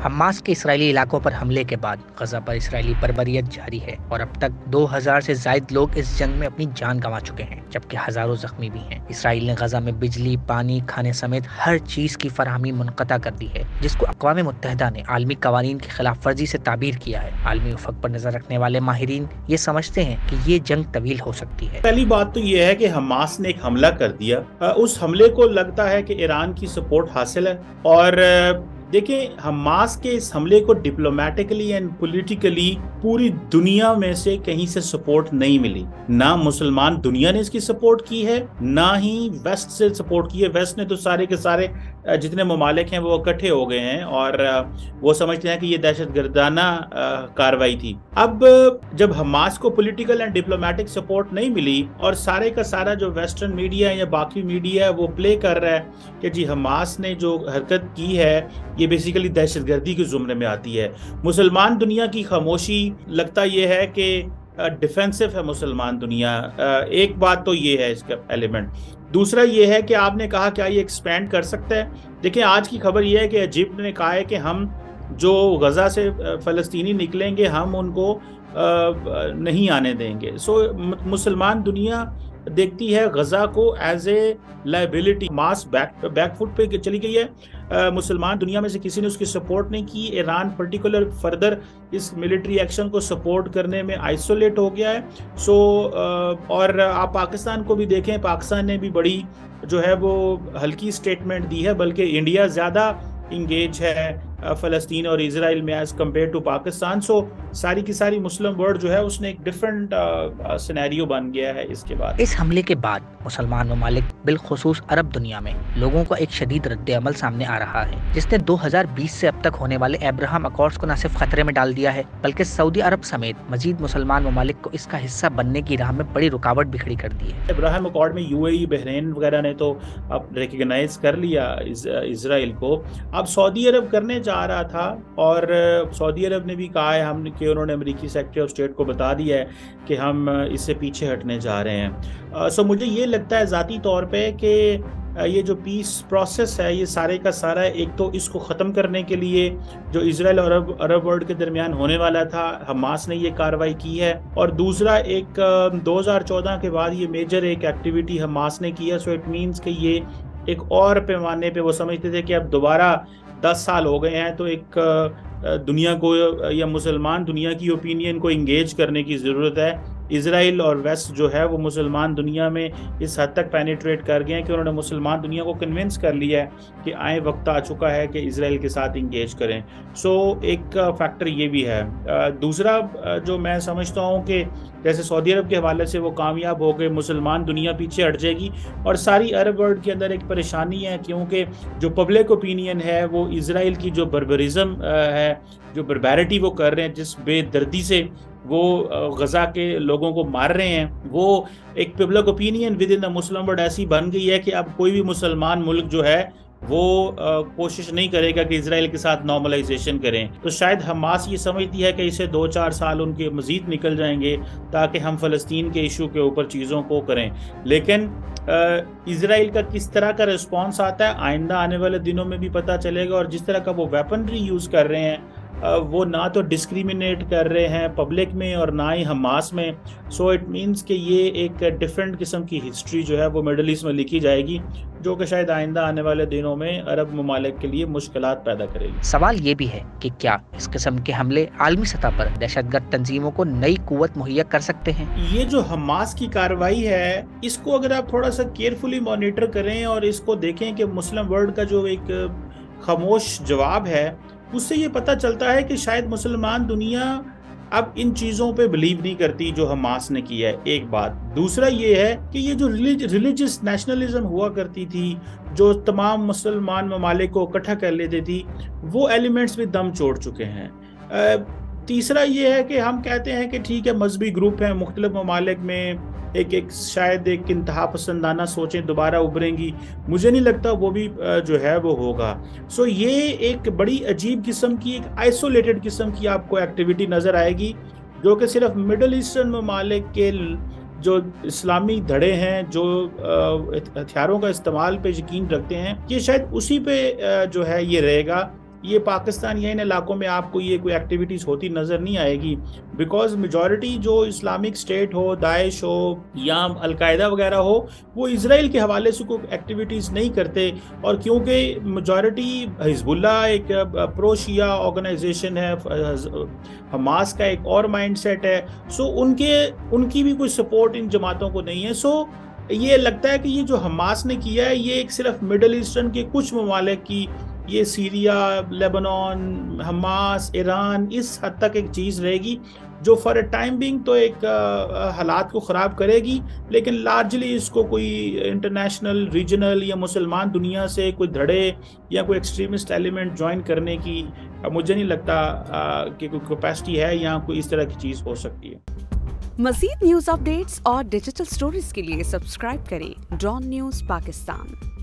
Hamas کے اسرائیلی علاقوں پر حملے کے بعد غزہ پر اسرائیلی بربریت جاری ہے اور اب تک 2000 سے زائد لوگ اس جنگ میں اپنی جان گنوا چکے ہیں، جبکہ ہزاروں زخمی بھی ہیں۔ اسرائیل نے غزہ میں بجلی، پانی، کھانے سمیت ہر چیز کی فراہمی منقطع کر دی ہے، جس کو اقوام متحدہ نے عالمی قوانین کی خلاف ورزی سے تعبیر کیا ہے۔ عالمی افق پر نظر رکھنے والے ماہرین یہ سمجھتے ہیں کہ یہ جنگ طویل ہو سکتی ہے۔ پہلی بات تو یہ ہے کہ حماس نے ایک حملہ کر دیا، اس حملے کو لگتا ہے کہ ایران کی سپورٹ حاصل ہے، اور دیکھیں حماس کے اس حملے کو ڈپلومیٹکلی اینڈ پولیٹیکلی پوری دنیا میں سے کہیں سے سپورٹ نہیں ملی۔ نہ مسلمان دنیا نے اس کی سپورٹ کی ہے، نہ ہی ویسٹ سے سپورٹ کی ہے۔ ویسٹ نے تو سارے کے سارے جتنے ممالک ہیں وہ اکٹھے ہو گئے ہیں اور وہ سمجھتے ہیں کہ یہ دہشت گردانہ کارروائی تھی۔ اب جب حماس کو پولیٹیکل اینڈ ڈپلومیٹک سپورٹ نہیں ملی اور سارے کا سارا جو ویسٹرن میڈیا یا باقی میڈیا ہے وہ پلے کر رہا ہے کہ جی حماس نے جو حرکت کی ہے یہ بیسیکلی دہشت گردی کے زمرے میں آتی ہے، مسلمان دنیا کی خاموشی لگتا یہ ہے کہ ڈیفینسو ہے مسلمان دنیا۔ ایک بات تو یہ ہے اس کا ایلیمنٹ۔ دوسرا یہ ہے کہ آپ نے کہا کیا یہ ایکسپینڈ کر سکتا ہے؟ دیکھیں آج کی خبر یہ ہے کہ ایجپٹ نے کہا ہے کہ ہم جو غزہ سے فلسطینی نکلیں گے ہم ان کو نہیں آنے دیں گے۔ سو مسلمان دنیا دیکھتی ہے غزہ کو as a liability. Mass back foot پہ چلی گئی ہے، مسلمان دنیا میں سے کسی نے اس کی سپورٹ نہیں کی۔ ایران پرٹیکولر فردر اس ملٹری ایکشن کو سپورٹ کرنے میں آئسولیٹ ہو گیا ہے۔ اور آپ پاکستان کو بھی دیکھیں، پاکستان نے بھی بڑی جو ہے وہ ہلکی سٹیٹمنٹ دی ہے، بلکہ انڈیا زیادہ انگیج ہے فلسطین اور اسرائیل میں ایز کمپیئر ٹو پاکستان۔ سو ساری کی ساری مسلم ورلڈ جو ہے اس نے ایک ڈیفرنٹ سینیریو بن گیا ہے اس کے بعد۔ اس حملے کے بعد مسلمان ممالک بالخصوص عرب دنیا میں لوگوں کا ایک شدید رد عمل سامنے آ رہا ہے، جس نے 2020 سے اب تک ہونے والے ابراہم اکارڈز کو نہ صرف خطرے میں ڈال دیا ہے بلکہ سعودی عرب سمیت مزید مسلمان ممالک کو اس کا حصہ بننے کی راہ میں بڑی رکاوٹ بھی کھڑی کر دی ہے۔ ابراہم اکارڈ میں یو اے ای، بحرین وغیرہ نے تو اب ریکگنائز کر لیا اسرائیل کو، اب سعودی عرب کرنے جا رہا تھا، اور سعودی عرب نے بھی کہا ہے کہ انہوں نے امریکی سیکرٹری آف اسٹیٹ کو بتا دیا ہے کہ ہم اس سے پیچھے ہٹنے جا رہے ہیں۔ سو مجھے یہ لگتا ہے ذاتی طور پہ کہ یہ جو پیس پروسیس ہے یہ سارے کا سارا ایک تو اس کو ختم کرنے کے لیے جو اسرائیل اور عرب ورلڈ کے درمیان ہونے والا تھا، حماس نے یہ کارروائی کی ہے، اور دوسرا ایک 2014 کے بعد یہ میجر ایک ایکٹیویٹی حماس نے کی ہے۔ سو اٹ مینس کہ یہ ایک اور پیمانے پہ وہ سمجھتے تھے کہ اب دوبارہ 10 سال ہو گئے ہیں تو ایک دنیا کو یا مسلمان دنیا کی اوپینین کو انگیج کرنے کی ضرورت ہے۔ اسرائیل اور ویسٹ جو ہے وہ مسلمان دنیا میں اس حد تک پینیٹریٹ کر گئے ہیں کہ انہوں نے مسلمان دنیا کو کنونس کر لیا ہے کہ آئیں وقت آ چکا ہے کہ اسرائیل کے ساتھ انگیج کریں۔ سو ایک فیکٹر یہ بھی ہے۔ دوسرا جو میں سمجھتا ہوں کہ جیسے سعودی عرب کے حوالے سے وہ کامیاب ہو گئے، مسلمان دنیا پیچھے ہٹ جائے گی، اور ساری عرب ورلڈ کے اندر ایک پریشانی ہے کیونکہ جو پبلک اوپینین ہے وہ اسرائیل کی جو بربرزم ہے، جو بربیرٹی وہ کر رہے ہیں، جس بے دردی سے وہ غزہ کے لوگوں کو مار رہے ہیں، وہ ایک public opinion with in the Muslim world ایسی بن گئی ہے کہ اب کوئی بھی مسلمان ملک جو ہے وہ کوشش نہیں کرے گا کہ اسرائیل کے ساتھ نارملائزیشن کریں۔ تو شاید حماس یہ سمجھتی ہے کہ اسے 2-4 سال ان کے مزید نکل جائیں گے تاکہ ہم فلسطین کے ایشو کے اوپر چیزوں کو کریں، لیکن اسرائیل کا کس طرح کا رسپانس آتا ہے آئندہ آنے والے دنوں میں بھی پتہ چلے گا، اور جس طرح کا وہ ویپنری یوز کر رہے ہیں وہ نہ تو ڈسکریمنیٹ کر رہے ہیں پبلک میں اور نہ ہی حماس میں۔ سو اٹ مینس کہ یہ ایک ڈیفرنٹ قسم کی ہسٹری جو ہے وہ مڈل ایسٹ میں لکھی جائے گی، جو کہ شاید آئندہ آنے والے دنوں میں عرب ممالک کے لیے مشکلات پیدا کرے گی۔ سوال یہ بھی ہے کہ کیا اس قسم کے حملے عالمی سطح پر دہشت گرد تنظیموں کو نئی قوت مہیا کر سکتے ہیں؟ یہ جو حماس کی کارروائی ہے اس کو اگر آپ تھوڑا سا کیئرفلی مانیٹر کریں اور اس کو دیکھیں کہ مسلم ورلڈ کا جو ایک خاموش جواب ہے، اس سے یہ پتہ چلتا ہے کہ شاید مسلمان دنیا اب ان چیزوں پہ بلیو نہیں کرتی جو حماس نے کیا ہے، ایک بات۔ دوسرا یہ ہے کہ یہ جو ریلیجس نیشنلزم ہوا کرتی تھی جو تمام مسلمان ممالک کو اکٹھا کر لیتی تھی، وہ ایلیمنٹس بھی دم چھوڑ چکے ہیں۔ تیسرا یہ ہے کہ ہم کہتے ہیں کہ ٹھیک ہے مذہبی گروپ ہیں مختلف ممالک میں، ایک شاید ایک انتہا پسندانہ سوچیں دوبارہ ابھریں گی، مجھے نہیں لگتا وہ بھی جو ہے وہ ہوگا۔ سو یہ ایک بڑی عجیب قسم کی ایک آئسولیٹڈ قسم کی آپ کو ایکٹیویٹی نظر آئے گی جو کہ صرف مڈل ایسٹرن ممالک کے جو اسلامی دھڑے ہیں جو ہتھیاروں کا استعمال پہ یقین رکھتے ہیں، یہ شاید اسی پہ جو ہے یہ رہے گا۔ یہ پاکستان یا ان علاقوں میں آپ کو یہ کوئی ایکٹیویٹیز ہوتی نظر نہیں آئے گی، بیکاز میجورٹی جو اسلامک اسٹیٹ ہو، داعش ہو یا القاعدہ وغیرہ ہو، وہ اسرائیل کے حوالے سے کوئی ایکٹیویٹیز نہیں کرتے، اور کیونکہ میجورٹی حزب اللہ ایک پرو شیعہ آرگنائزیشن ہے، حماس کا ایک اور مائنڈ سیٹ ہے، سو ان کی بھی کوئی سپورٹ ان جماعتوں کو نہیں ہے. سو یہ لگتا ہے کہ یہ جو حماس نے کیا ہے یہ ایک صرف مڈل ایسٹرن کے کچھ ممالک کی، یہ سیریا، لیبنان، حماس، ایران، اس حد تک ایک چیز رہے گی جو فار اے ٹائم بینگ تو ایک حالات کو خراب کرے گی، لیکن لارجلی اس کو کوئی انٹرنیشنل، ریجنل یا مسلمان دنیا سے کوئی دھڑے یا کوئی ایکسٹریمسٹ ایلیمنٹ جوائن کرنے کی مجھے نہیں لگتا کہ کوئی کیپیسٹی ہے یا کوئی اس طرح کی چیز ہو سکتی ہے. مزید نیوز اپ ڈیٹس اور ڈیجیٹل سٹوریز کے لیے سبسکرائب کریں ڈان نیوز پاکستان.